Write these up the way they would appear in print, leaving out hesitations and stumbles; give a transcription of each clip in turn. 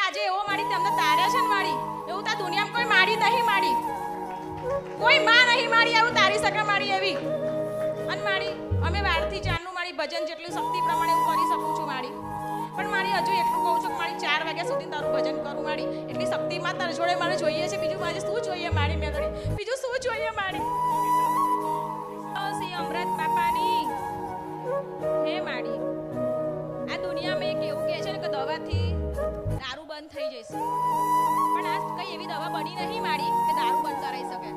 આજે એવો માડી તમને તાર્યા છે ને માડી એવું તો દુનિયામાં કોઈ માડી નહીં માડી કોઈ માં નહીં માડી એવું તારી શકે માડી એવી અને માડી અમે વારથી ચારનું માડી ભજન જેટલી શક્તિ પ્રમાણે હું કરી શકું છું માડી પણ મારી હજુ એટલું કહું છું કે મારી 4 વાગ્યા સુધી તારું ભજન કરું માડી એટલી શક્તિમાં તાર જોડે મારે જોઈએ છે બીજું મારે શું જોઈએ માડી મેલડી બીજું શું જોઈએ માડી શ્રી અમૃત બાપાની હે માડી આ દુનિયામાં એક એવું કહે છે ને કે દવાથી દારૂ બંધ થઈ જશે પણ આ કઈ એવી દવા બની નહીં માડી કે દારૂ બંધ કરાઈ શકે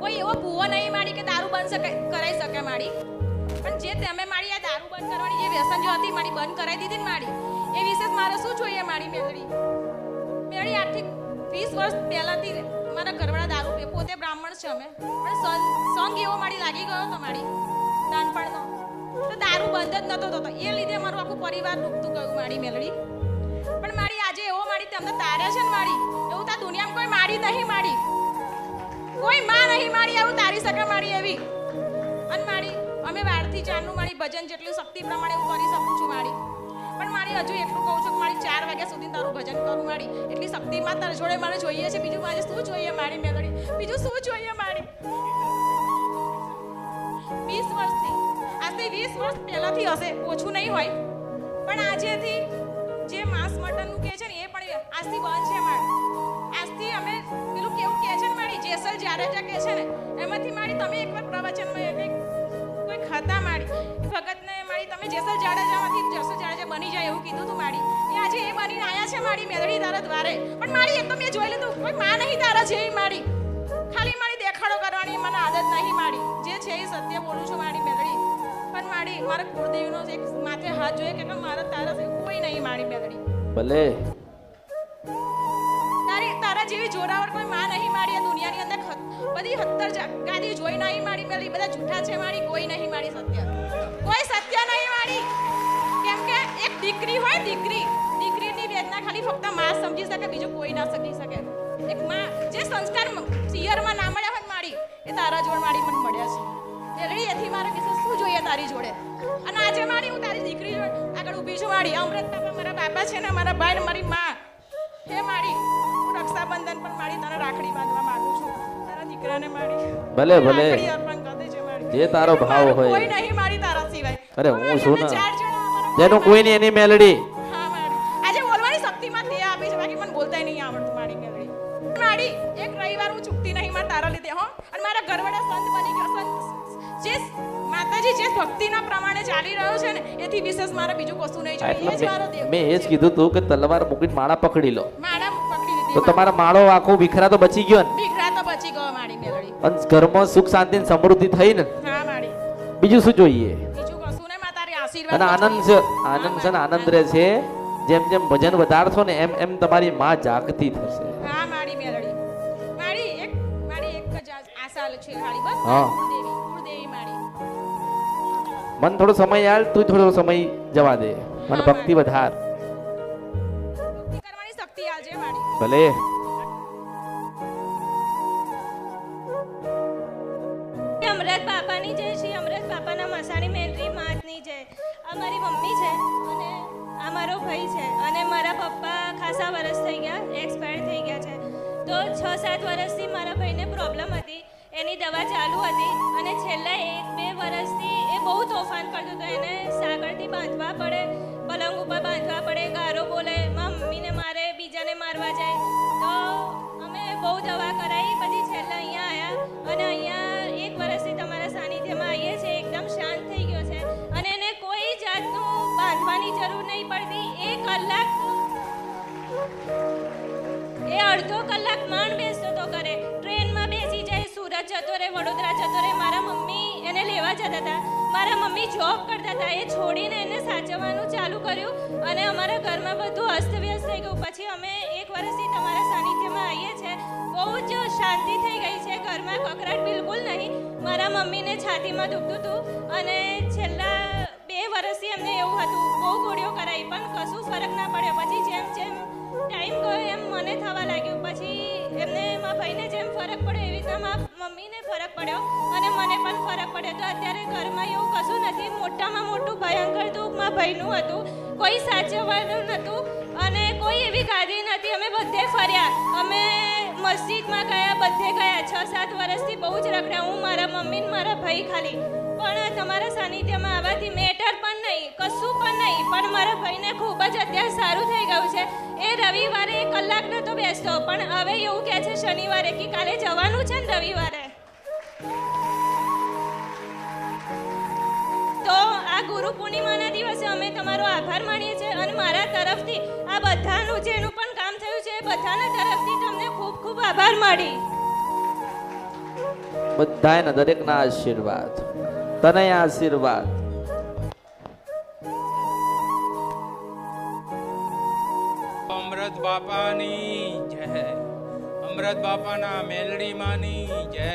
કોઈ એવો ભૂવો નહીં માડી કે દારૂ બંધ કરાઈ શકે માડી પણ જે તમે માડી આ દારૂ બંધ કરવાની જે વ્યસન જો હતી માડી બંધ કરાવી દીધી ને માડી એ વિશે મારે શું જોઈએ માડી મેલડી આર્થિક 20 વર્ષ પહેલાથી મારા ઘરવાળા દારૂ પીએ પોતે બ્રાહ્મણ છે અમે પણ સંગ એવો માડી લાગી ગયો તો માડી નાનપણનો તો દારૂ બંધ જ નતો થતો એ લીધે મારું આખું પરિવાર ડૂબતું ગયું માડી મેલડી પણ મારી આજે એવો માડી તમને તાર્યા છે ને માડી એવું તો દુનિયામાં કોઈ માડી નહીં માડી કોઈ માં નહીં માડી એવું તારી શકે માડી એવી અને માડી અમે વારથી ચારનું મારી ભજન જેટલી શક્તિ પ્રમાણે હું કરી શકું છું માડી પણ મારી હજુ એટલું કહું છું કે મારી 4 વાગ્યા સુધી તારું ભજન કરું માડી એટલી શક્તિમાં તાર જોડે મારે જોઈએ છે બીજું મારે શું જોઈએ માડી મેલડી બીજું શું જોઈએ માડી 20 વર્ષથી આજથી 20 વર્ષ પહેલાથી હશે ઓછું નહીં હોય પણ આજેથી જે માંસ મટનનું કહે છે ને એ પણ આજથી બંધ છે માડી આજથી અમે પેલું કેવું કહે છે ને માડી જેસલ જાડેજા કહે છે ને એમાંથી માડી તમે એકવાર પ્રવચનમાં કોઈ ખાતા માડી ભગતને માડી તમે જેસલ જાડેજામાંથી જેસલ જાડેજા બની જાય એવું કીધું તું માડી એ આજે એ બનીને આવ્યા છે માડી મેલડી તારા દ્વારે પણ માડી એ તો મેં જોઈ લીધું કોઈ માં નહીં તારા જેવી માડી ખાલી માડી દેખાડો કરવાની મને આદત નહીં માડી જે છે એ સત્ય બોલું છું માડી મેલડી પણ માડી મારા કુળદેવીનો એક માથે હાથ જોઈએ કે મારા તારા કોઈ નહીં માડી મેલડી ભલે તારા જેવી જોરાવર કોઈ માં નહીં માડી આ દુનિયાની અંદર બધી 70 ગાદી જોઈ નહીં માડી મેલડી બધા જૂઠા છે માડી કોઈ નહીં માડી સત્ય કોઈ સત્ય નહીં માડી કેમ કે એક દીકરી હોય દીકરીની વેદના ખાલી ફક્ત માં સમજી શકે બીજું કોઈ ના સમજી શકે એક માં જે સંસ્કાર પિયરમાં ના મળ્યા હોય માડી એ તારા જોડ માડી મને મળ્યા છે મેલડી એથી મારે બીજું શું જોઈએ તારી જોડે અને આજે માડી હું તારી દીકરી જોડે આગળ ઊભી છું માડી અમૃત બાપા મારા બાપા છે ને મારા ભાઈ ને મારી માં હે માડી હું રક્ષાબંધન પર માડી તને રાખડી બાંધવા માંગુ છું તારા દીકરાને માડી ભલે ભલે રાખડી અર્પણ કરી દેજે માડી જે તારો ભાવ હોય કોઈ નહીં માડી તારા સિવાય અરે હું છું ને 4 જણા અમારા જેનું કોઈ નહીં એની મેલડી હા માડી આજે બોલવાની શક્તિમાં તે આપી છે બાકી મને બોલતાય નહીં આવડતું માડી મેલડી માડી એક રવિવાર હું ચૂકતી નહીં મારા તારા લીધે હો અને મારા ઘરવાળા સંત બની ગયો સંત જે માતાજી જે ભક્તિના પ્રમાણે ચાલી રહ્યો છે ને એથી વિશેષ મારે બીજું કશું નહીં જોઈએ એ જ મારો દેવ મેં એ જ કીધું તું કે તલવાર મૂકીને માળા પકડી લો માળા પકડી લીધી તો તમારા માળો આખો વિખરા તો બચી ગયો ને દીકરા તો બચી ગયો માડી મેલડી અને ઘરમાં સુખ શાંતિ ને સમૃદ્ધિ થઈ ને હા માડી બીજું શું જોઈએ બીજું કશું નહીં માં તારી આશીર્વાદ અને આનંદ છે ને આનંદ રહે છે જેમ જેમ ભજન વધારશો ને એમ એમ તમારી માં જાગતી થશે હા માડી મેલડી માડી એક જ આશા છે ખાલી બસ હા. કુળદેવી માડી મન થોડો સમય આલ તું થોડો સમય જવા દે મને હા, ભક્તિ વધાર ભક્તિ કરવાની શક્તિ આલજે માડી ભલે અમૃત બાપાની જય શ્રી અમૃત બાપાના મસાણી મેલરી માતની જય આ મારી મમ્મી છે અને આ મારો ભાઈ છે અને મારા પપ્પા ખાસા વર્ષ થઈ ગયા એક્સપાયર થઈ ગયા છે તો 6-7 વર્ષથી મારા ભાઈને પ્રોબ્લેમ હતી એની દવા ચાલુ હતી અને છેલ્લા 1-2 વર્ષથી એ બહુ તોફાન કરતો હતો એને સાગરથી બાંધવા પડે પલંગ ઉપર બાંધવા પડે ગારો બોલે મમ્મીને મારે બીજાને મારવા જાય તો અમે બહુ દવા કરાવી પછી છેલ્લા અહીંયા આવ્યા અને અહીંયા 1 વર્ષથી તમારા સાનિધ્યમાં આવીએ છીએ એકદમ શાંત થઈ ગયો છે અને એને કોઈ જાતનું બાંધવાની જરૂર નહીં પડતી 1 કલાક એ અડધો કલાક માંડ બેસતો તો કરે ટ્રેનમાં બેસી જાય સુરત જતો રહે વડોદરા જતો રહે મારા મમ્મી એને લેવા જતા હતા મારા મમ્મી જોબ કરતા હતા એ છોડીને એને સાચવવાનું ચાલુ કર્યું અને અમારા ઘરમાં બધું અસ્તવ્યસ્ત થઈ ગયું પછી અમે 1 વર્ષથી તમારા સાનિધ્યમાં આવીએ છીએ બહુ જ શાંતિ થઈ ગઈ છે ઘરમાં કકરાટ બિલકુલ નહીં મારા મમ્મીને છાતીમાં દુખતું હતું અને છેલ્લા 2 વર્ષથી એમને એવું હતું બહુ ગોળીઓ કરાવી પણ કશું ફરક ના પડ્યો પછી જેમ જેમ ટાઈમ ગયો એમ મને થવા લાગ્યું પછી એમને મારા ભાઈને જેમ ફરક પડ્યો એવી રીતના મારા મમ્મીને ફરક પડ્યો અને મને પણ ફરક પડ્યો તો અત્યારે ઘરમાં એવું કશું નથી મોટામાં મોટું ભયંકર દુઃખ મારા ભાઈનું હતું કોઈ સાચવવાનું નહોતું અને કોઈ એવી ગાદી હતી અમે બધે ફર્યા, અમે મસ્જિદમાં ગયા, બધે ગયા. 6-7 વર્ષથી બહુ જ રખડ્યા હું, મારા મમ્મી ને મારા ભાઈ ખાલી. પણ તમારા સાનિધ્યમાં આવવાથી મેટર પણ નહીં, કશું પણ નહીં, પણ મારા ભાઈને ખૂબ જ અત્યારે સારું થઈ ગયું છે. એ રવિવારે 1 કલાક નહોતો બેસતો, પણ હવે એવું કહે છે શનિવારે કે કાલે જવાનું છે ને રવિવારે. તો આ ગુરુ પૂર્ણિમાના દિવસે અમે તમારો આભાર માનીએ છીએ અને મારા તરફથી આ બધાનું જેનું પણ કામ થયું છે એ બધાના તરફથી તમને ખૂબ ખૂબ આભાર માની. બધાયના દરેકના આશીર્વાદ, તને આશીર્વાદ. અમૃત બાપાની જય, અમૃત બાપાના મેલડી માની જય.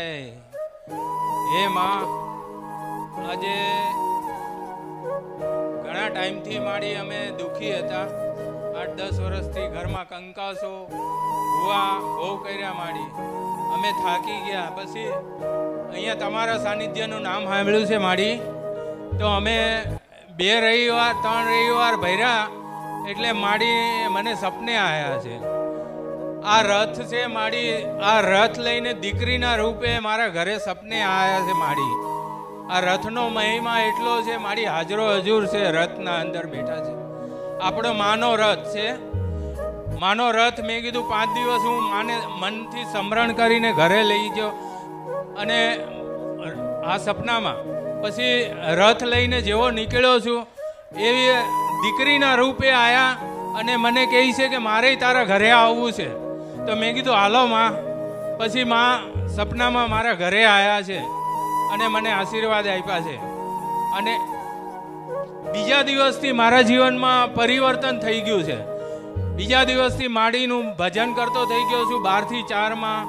હે માં, આજે ઘણા ટાઈમથી માડી અમે દુખી હતા. 8-10 વર્ષથી ઘરમાં કંકાસો ભૂવા બહુ કર્યા માડી, અમે થાકી ગયા. પછી અહીંયા તમારા સાનિધ્યનું નામ સાંભળ્યું છે માડી, તો અમે 2 રવિવાર 3 રવિવાર ભર્યા એટલે માડી મને સપને આવ્યા છે. આ રથ છે માડી, આ રથ લઈને દીકરીના રૂપે મારા ઘરે સપને આવ્યા છે માડી. આ રથનો મહિમા એટલો છે માડી, હાજરો હજુર છે, રથના અંદર બેઠા છે. આપણો માનો રથ છે, માનો રથ. મેં કીધું 5 દિવસ હું માને મનથી સ્મરણ કરીને ઘરે લઈ ગયો અને આ સપનામાં પછી રથ લઈને જેવો નીકળ્યો છું એવી દીકરીના રૂપે આવ્યા અને મને કહે છે કે મારે તારા ઘરે આવવું છે. તો મેં કીધું હાલો માં. પછી માં સપનામાં મારા ઘરે આવ્યા છે અને મને આશીર્વાદ આપ્યા છે. અને બીજા દિવસથી મારા જીવનમાં પરિવર્તન થઈ ગયું છે. બીજા દિવસથી માડીનું ભજન કરતો થઈ ગયો છું 12 થી 4 માં.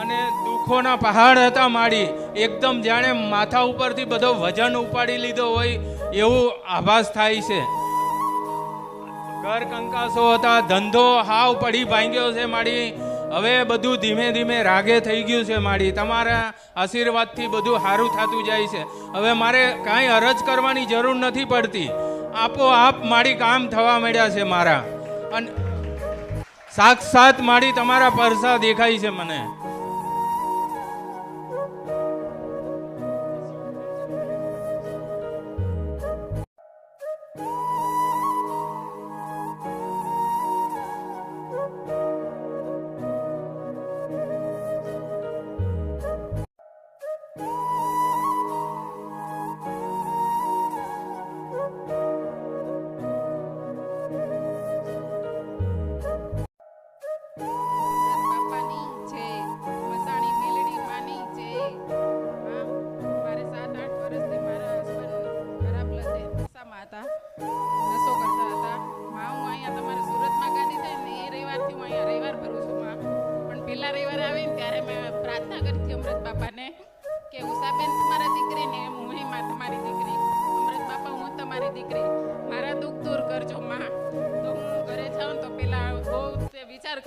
અને દુઃખોના પહાડ હતા માડી, એકદમ જાણે માથા ઉપરથી બધો વજન ઉપાડી લીધો હોય એવું આભાસ થાય છે. ઘર કંકાસો હતા, ધંધો હાવ પડી ભાંગ્યો છે માડી. હવે બધું ધીમે ધીમે રાગે થઈ ગયું છે માડી. તમારા આશીર્વાદથી બધું સારું થતું જાય છે. હવે મારે કાંઈ અરજ કરવાની જરૂર નથી પડતી, આપોઆપ માડી કામ થવા માંડ્યા છે મારા. અને સાક્ષાત માડી તમારા પરસા દેખાય છે મને.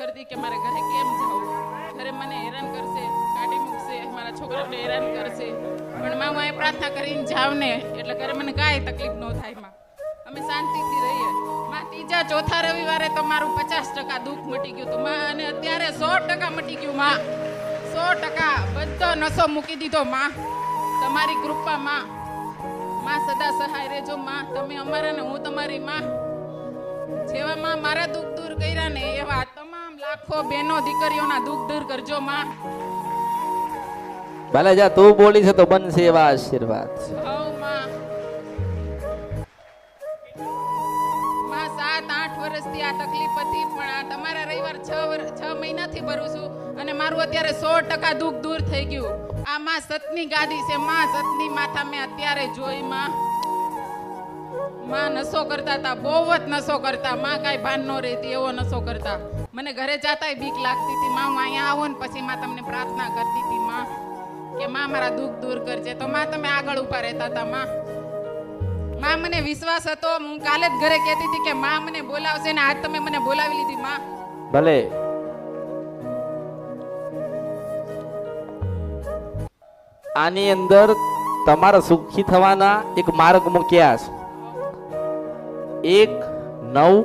કરતી કે મારે ઘરે કેમ જાઉં, ઘરે મને હેરાન કરશે, કાઢી મૂકશે, મારા છોકરાઓને હેરાન કરશે. પણ માં હું પ્રાર્થના કરીને જાઉં ને એટલે ઘરે મને કાંઈ તકલીફ ન થાય. માં અમે શાંતિથી રહીએ. માં 3-4 રવિવારે તો મારું 50% દુઃખ મટી ગયું હતું માં, અને અત્યારે 100% મટી ગયું માં. 100% બધો નશો મૂકી દીધો માં, તમારી કૃપા માં. માં સદા સહાય રહેજો માં, તમે અમારા ને હું તમારી માં. જેવા માં મારા દુઃખ દૂર કર્યા ને એવા તમામ લાખો બહેનો દીકરીઓના દુઃખ દૂર કરજો માં. ભલે જા તું બોલી છે તો બનશે એવા આશીર્વાદ. હઉ માં. માં 7-8 વર્ષથી આ તકલીફ હતી, પણ આ તમારા રવિવાર 6 મહિનાથી ભરું છું અને મારું અત્યારે 100% દુઃખ દૂર થઈ ગયું. આ માં સતની ગાદી છે માં, સતની માથા મેં અત્યારે જોઈ માં. માં નશો કરતા હતા, બહુ જ નશો કરતા માં, કાંઈ ભાન ન રહેતી એવો નશો કરતા. મને ઘરે જાતાય બીક લાગતી હતી માં. હું અહીંયા આવો ને પછી માં તમને પ્રાર્થના કરતી હતી માં કે માં મારા દુઃખ દૂર કરજે, તો માં તમે આગળ ઉભા રહેતા હતા માં. માં મને વિશ્વાસ હતો, હું કાલે જ ઘરે કહેતી હતી કે માં મને બોલાવશે ને આજ તમે મને બોલાવી લીધી માં. ભલે આની અંદર તમારા સુખી થવાના એક માર્ગ મૂક્યા છે. 1, 9,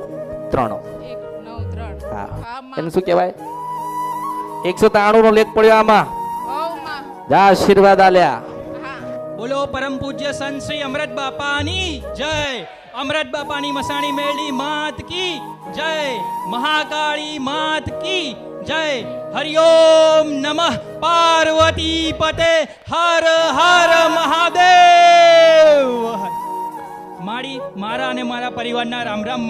3. 1, 9, 3. હા, માં. એને શું કહેવાય? 193 નો લેખ પડ્યો આમાં. હઉ માં. જા આશીર્વાદ આલ્યા. હા. બોલો પરમ પૂજ્ય સંત શ્રી અમૃત બાપાની જય. અમૃત બાપાની મસાણી મેળી માત કી જય. મહાકાળી માત કી જય. હરિઓમ નમઃ પાર્વતી પતે હર હર મહાદેવ. મારી મારા અને મારા પરિવારના રામ રામ.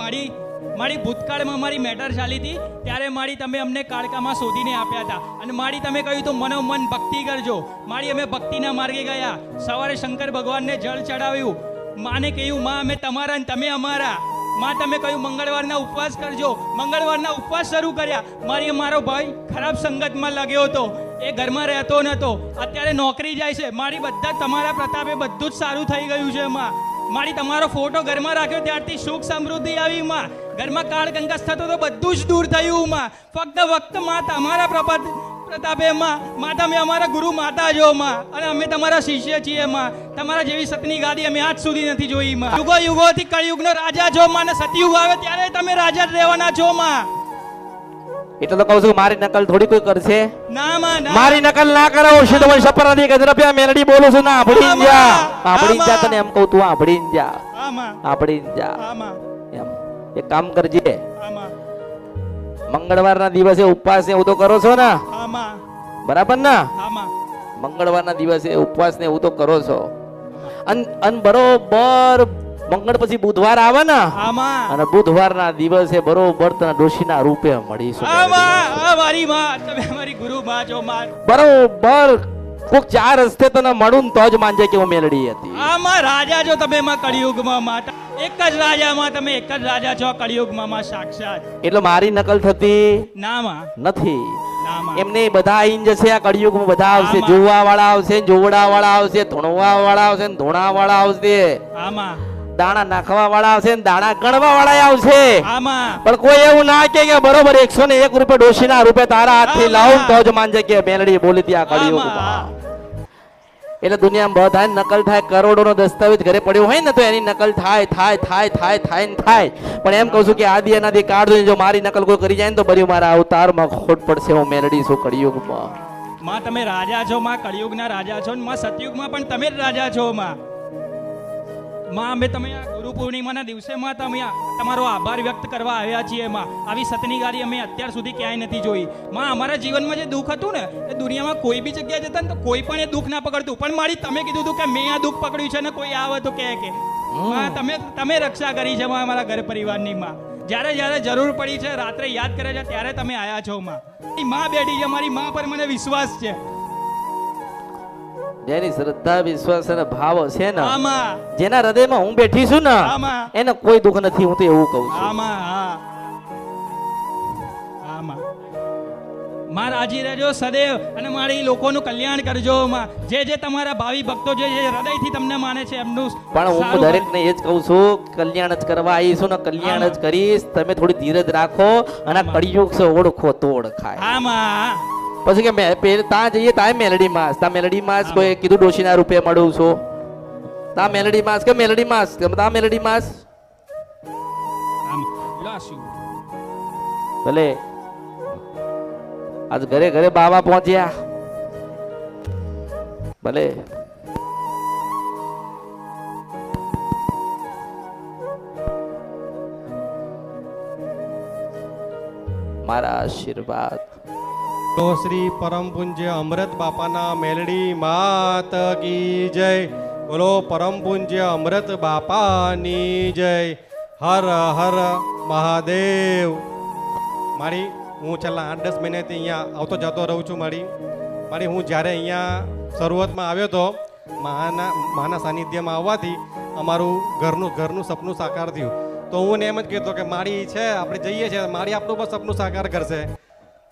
મારી ભૂતકાળમાં મારી મેટર ચાલી હતી ત્યારે મારી તમે અમને કાળકામાં શોધીને આપ્યા હતા અને મારી તમે કહ્યું તો મનોમન ભક્તિ કરજો. મારી અમે ભક્તિના માર્ગે ગયા. સવારે શંકર ભગવાનને જળ ચડાવ્યું. માને કહ્યું માં અમે તમારા અને તમે અમારા. માં તમે કહ્યું મંગળવારના ઉપવાસ કરજો. મંગળવારના ઉપવાસ શરૂ કર્યા. મારો ભાઈ ખરાબ સંગતમાં લાગ્યો હતો. એ ઘરમાં રહેતો નહોતો. અત્યારે નોકરી જાય છે. મારી બધા તમારા પ્રતાપે બધું જ સારું થઈ ગયું છે માં. મારી તમારો ફોટો ઘરમાં રાખ્યો ત્યારથી સુખ સમૃદ્ધિ આવી માં. ઘરમાં કાળ કંકાસ થતો તો બધું જ દૂર થયું માં. ફક્ત માં તમારા પ્રતાપે માં તમે અમારા ગુરુ માતા જો માં અને અમે તમારા શિષ્ય છીએ માં. તમારા જેવી સતની ગાદી અમે આજ સુધી નથી જોઈ માં. યુગોથી કળિયુગનો રાજા છો માં, અને સતયુગ આવે ત્યારે તમે રાજા જ રહેવાના છો માં. એટલે તો કહું છું મારી નકલ થોડી કોઈ કરશે? ના માં ના. મારી નકલ ના કરો. શુદ્ધ વંશ શપરથી ગજરાપિયા મેલડી બોલું છું. ના આપડી જા. આપડી જા તને એમ કહું, તું આપડી જા. હા માં. આપડી જા. હા માં. એમ એક કામ કરજે. હા માં. મંગળવારના દિવસે ઉપવાસ ને એવું તો કરો છો ને? હા માં. બરાબર ને? હા માં. મંગળવારના દિવસે ઉપવાસ ને એવું તો કરો છો. અન બરોબર મંગળ પછી બુધવાર આવે ને, હા માં. અને બુધવારના દિવસે બરોબર તને ડોશીના રૂપે મળીશું. હા માં. હા મારી માં. તમે અમારી ગુરુ માં છો માં. બરોબર કોક ચાર રસ્તે તને મળું ને તો જ માનજે કે હું મેલડી હતી. હા માં. રાજા છો તમે માં કળિયુગમાં માં. એક જ રાજા માં. તમે એક જ રાજા છો કળિયુગમાં માં સાક્ષાત. એટલે મારી નકલ થતી ના માં. નથી. ના માં. એમને બધા આઈને જશે આ કળિયુગમાં. બધા આવશે. આમાં. જોવા વાળા આવશે, જોવડા વાળા આવશે, ધૂણવા વાળા આવશે, ધૂણા વાળા આવશે, હા માં. દાણા નાખવા વાળા આવશે, દાણા ગણવા વાળા આવશે. હા માં. પણ કોઈ એવું ના કે બરોબર 101 રૂપિયા ડોશીના રૂપે તારા હાથથી આમાં. લાવું તો જ માનજે કે મેલડી બોલી ત્યાં કળિયુગમાં. આમાં. એટલે દુનિયામાં બધા નકલ થાય. કરોડોનો દસ્તાવેજ ઘરે પડ્યો હોય ને તો એની નકલ થાય પણ એમ કહું છું કે આદિ અનાદિ કાળ જો મારી નકલ કોઈ કરી જાય ને તો બર્યું મારા અવતારમાં ખોટ પડશે. હું મેલડી છું કળિયુગમાં. માં તમે રાજા છો માં. કળિયુગના રાજા છો ને માં. સતયુગમાં પણ તમે જ રાજા છો માં. માં અમે તમે આ ગુરુ પૂર્ણિમાના દિવસે માં તમે તમારો આભાર વ્યક્ત કરવા આવ્યા છીએ માં. આવી સતની ગાડી અમે અત્યાર સુધી ક્યાંય નથી જોઈ માં. અમારા જીવનમાં જે દુઃખ હતું ને એ દુનિયામાં કોઈ બી જગ્યાએ જતા ને તો કોઈ પણ એ દુઃખ ના પકડતું. પણ મારી તમે કીધું હતું કે મેં આ દુઃખ પકડ્યું છે ને કોઈ આવે તો કે માં તમે રક્ષા કરી છે માં અમારા ઘર પરિવારની માં. જ્યારે જરૂર પડી છે રાત્રે યાદ કરે છે ત્યારે તમે આયા છો માં. માં બેઠી છે. મારી માં પર મને વિશ્વાસ છે. જેની શ્રદ્ધા વિશ્વાસ અને ભાવ છે ને, આમાં જેના હૃદયમાં હું બેઠી છું ને આમાં એને કોઈ દુઃખ નથી. હું તો એવું કહું છું. આમાં હા આમાં માં રાજી રહેજો સદૈવ અને મારી લોકોનું કલ્યાણ કરજો માં. જે તમારા ભાવિ ભક્તો જે હૃદયથી તમને માને છે એમનું પણ હું સારું દરેકને એ જ કહું છું, કલ્યાણ જ કરવા આવીશું ને કલ્યાણ જ કરીશ. તમે થોડી ધીરજ રાખો અને આ કળિયુગ છે ઓળખો તો ઓળખાય. આમાં પછી કે ત્યાં જઈએ ત્યાં મેલડી માસ, ત્યાં મેલડી માસ કોઈ કીધું ડોશીના રૂપે મળું છું. ત્યાં મેલડી માસ કે મેલડી માસ કે ત્યાં મેલડી માસ ભલે. આજ ઘરે ઘરે બાવા પહોંચ્યા ભલે. મારા આશીર્વાદ તો શ્રી પરમ પૂજ્ય અમૃત બાપાના મેલડી માત કી જય. બોલો પરમ પૂજ્ય અમૃત બાપાની જય. હર હર મહાદેવ. મારી હું છેલ્લા 8-10 મહિનાથી અહીંયા આવતો જતો રહું છું. મારી હું જ્યારે અહીંયા શરૂઆતમાં આવ્યો હતો માના સાનિધ્યમાં આવવાથી અમારું ઘરનું સપનું સાકાર થયું. તો હું એમ જ કહેતો કે મારી છે આપણે જઈએ છીએ, મારી આપણું પણ સપનું સાકાર કરશે.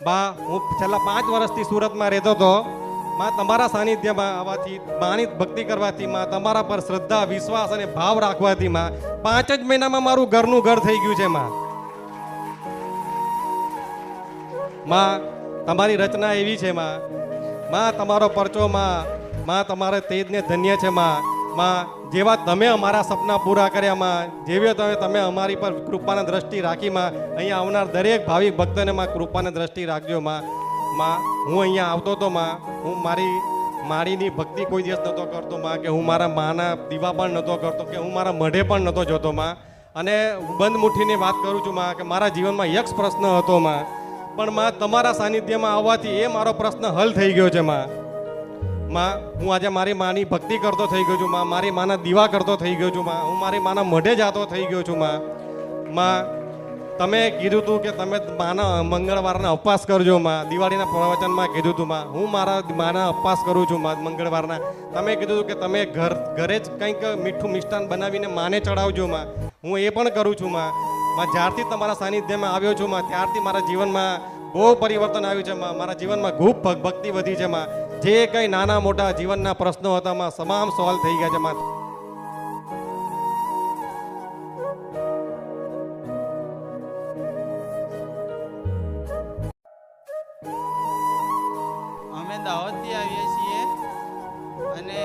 બા હું છેલ્લા 5 વર્ષથી સુરતમાં રહેતો હતો. માં તમારા સાનિધ્યમાં આવવાથી, માની ભક્તિ કરવાથી, માં તમારા પર શ્રદ્ધા વિશ્વાસ અને ભાવ રાખવાથી માં 5 જ મહિનામાં મારું ઘરનું ઘર થઈ ગયું છે. માં તમારી રચના એવી છે માં તમારો પરચો માં તમારે તેજને ધન્ય છે માં જેવા તમે અમારા સપના પૂરા કર્યા માં, જેવી તમે અમારી પર કૃપાની દ્રષ્ટિ રાખી માં, અહીંયા આવનાર દરેક ભાવિક ભક્તને માં કૃપાની દ્રષ્ટિ રાખજો માં. હું અહીંયા આવતો હતો માં, હું મારીની ભક્તિ કોઈ દિવસ નહોતો કરતો માં, કે હું મારા માના દીવા પણ નહોતો કરતો, કે હું મારા મઢે પણ નહોતો જતો માં. અને બંધ મુઠ્ઠીની વાત કરું છું માં, કે મારા જીવનમાં યક્ષ પ્રશ્ન હતો માં, પણ માં તમારા સાનિધ્યમાં આવવાથી એ મારો પ્રશ્ન હલ થઈ ગયો છે માં. હું આજે મારી માની ભક્તિ કરતો થઈ ગયો છું માં, મારી માના દીવા કરતો થઈ ગયો છું માં, હું મારી માના મઢે જાતો થઈ ગયો છું માં. તમે કીધું હતું કે તમે માના મંગળવારના ઉપવાસ કરજો માં, દિવાળીના પ્રવચનમાં કીધું હતું માં. હું મારા માના ઉપવાસ કરું છું માં મંગળવારના. તમે કીધું હતું કે તમે ઘરે જ કંઈક મીઠું મિષ્ટાન બનાવીને માને ચડાવજો માં. હું એ પણ કરું છું માં. જ્યારથી તમારા સાનિધ્યમાં આવ્યો છું માં, ત્યારથી મારા જીવનમાં બહુ પરિવર્તન આવ્યું છે માં. મારા જીવનમાં ખૂબ ભક્તિ વધી છે માં. જે કંઈ નાના મોટા જીવનના પ્રશ્નો હતા માં, તમામ સોલ્વ થઈ ગયા છે માં. અમે દાહોદથી આવીએ છીએ અને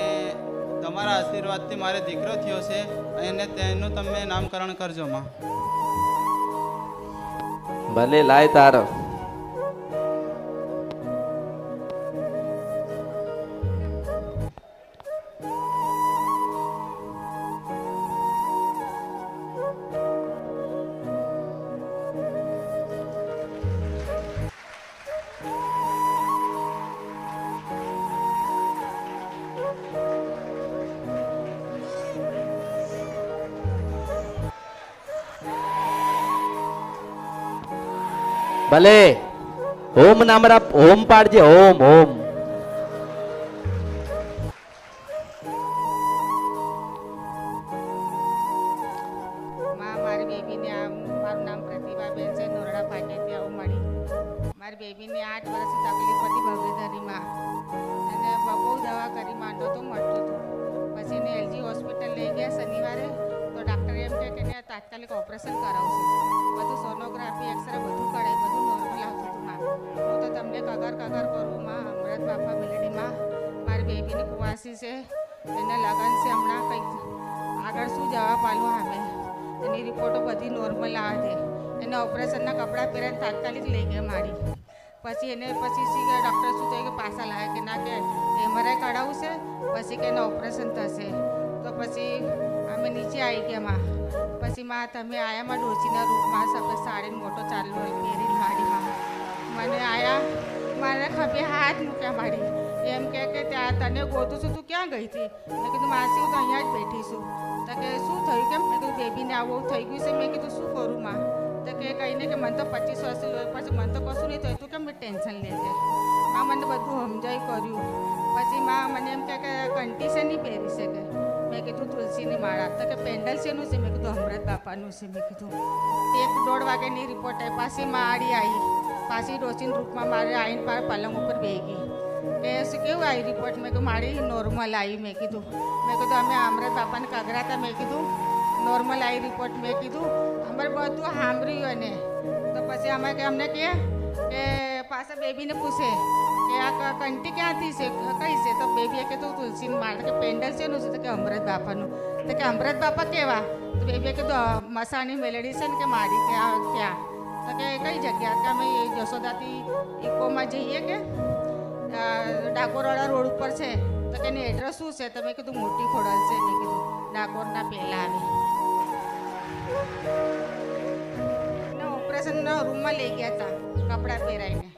તમારા આશીર્વાદથી મારે દીકરો થયો છે અને તેનું તમે નામકરણ કરજો માં. ભલે લાય તારો. ભલે ઓમ નામરા ઓમ પાડજે. ઓમ ઓમ મારી બેબીને મારું નામ પ્રતિભાબેન છે, નોરડા પાટેથી આવું મળી. મારી બેબીને 8 વર્ષથી તકલીફ હતી ભગીધરીમાં, અને બહુ દવા કરી માંડો તો મળતું હતું. પછી એને એલજી હોસ્પિટલ લઈ ગયા શનિવારે, તો ડાક્ટર એમ કહે કે એને તાત્કાલિક ઓપરેશન કરાવશું. બધું સોનોગ્રાફી એક્સરે બધું કરાય, બધું નોર્મલ આવતું હતું માં. હું તો તમને કગર કરું માં, અમૃત બાપા મિલડીમાં મારી બેબીની કુવાસી છે, એના લગ્ન છે હમણાં. કંઈક આગળ શું જવાબ આલું અમે, એની રિપોર્ટો બધી નોર્મલ આવે છે. એને ઓપરેશનના કપડાં પહેરીને તાત્કાલિક લઈ ગયા મારી. પછી ડૉક્ટર શું થયું કે પાછા લાવ્યા કે ના, કે એમઆરઆઈ કઢાવવું છે, પછી કે એનું ઓપરેશન થશે. તો પછી અમે નીચે આવી ગયા માં. પછી માં તમે આયા માં ડોસીના રૂપમાં સફેદ સાડીને મોટો ચાલ્લો પહેરીને માડીમાં મને આયા, મારે ખભે હાથ મૂક્યા માડી. એમ કે ત્યાં તને ગોતું છું, તું ક્યાં ગઈ હતી? મેં કીધું માસી હું તો અહીંયા જ બેઠી છું. તો કે શું થયું? કેમ? મેં કીધું બેબીને આવું થઈ ગયું છે. મેં કીધું શું કરું માં? તો કે કહીને કે મને તો 25 વર્ષ પછી મને તો કશું નહીં થયું, તું કેમ ટેન્શન લે છે? માં મને બધું સમજાઈ કર્યું. પછી માં મને એમ કે કંઠી છે નહીં પહેરી શકે. મેં કીધું તુલસીની માળા. તો કે પેન્ડલ શેનું છે? મેં કીધું અમૃત બાપાનું છે. મેં કીધું 1-1.5 વાગ્યાની રિપોર્ટ આવી. પાછી માળી આવી, પાછી ડોસીના રૂપમાં મારે આવીને મારા પલંગ ઉપર બેસી ગઈ. કે શું કેવું આવી રિપોર્ટ? મેં કીધું મારી નોર્મલ આવી. મેં કીધું અમે અમૃત બાપાને કગરાતા. મેં કીધું નોર્મલ આવી રિપોર્ટ. મેં કીધું અમારે બધું સાંભળ્યું. અને તો પછી અમે કે અમને કહે કે પાછા બેબીને પૂછે કે આ કંઠી ક્યાંથી છે, કઈ છે? તો બેબીએ કીધું તુલસીની માળા. કે પેન્ડલ શેનું છે? તો કે અમૃત બાપાનું. તો કે અમૃત બાપા કેવા? તો બેબીએ કીધું મસાણી મેલડી છે ને કે મારી ત્યાં. તો કે કઈ જગ્યા? કે અમે જશોદાથી ઇકોમાં જઈએ, કે ડાકોરવાળા રોડ ઉપર છે. તો કે એનું એડ્રેસ શું છે? તો મેં કીધું મોટી ખોડલ છે. મેં કીધું ડાકોરના પહેલાં આવે. ઓપરેશનના રૂમમાં લઈ ગયા હતા કપડાં પહેરાઈને.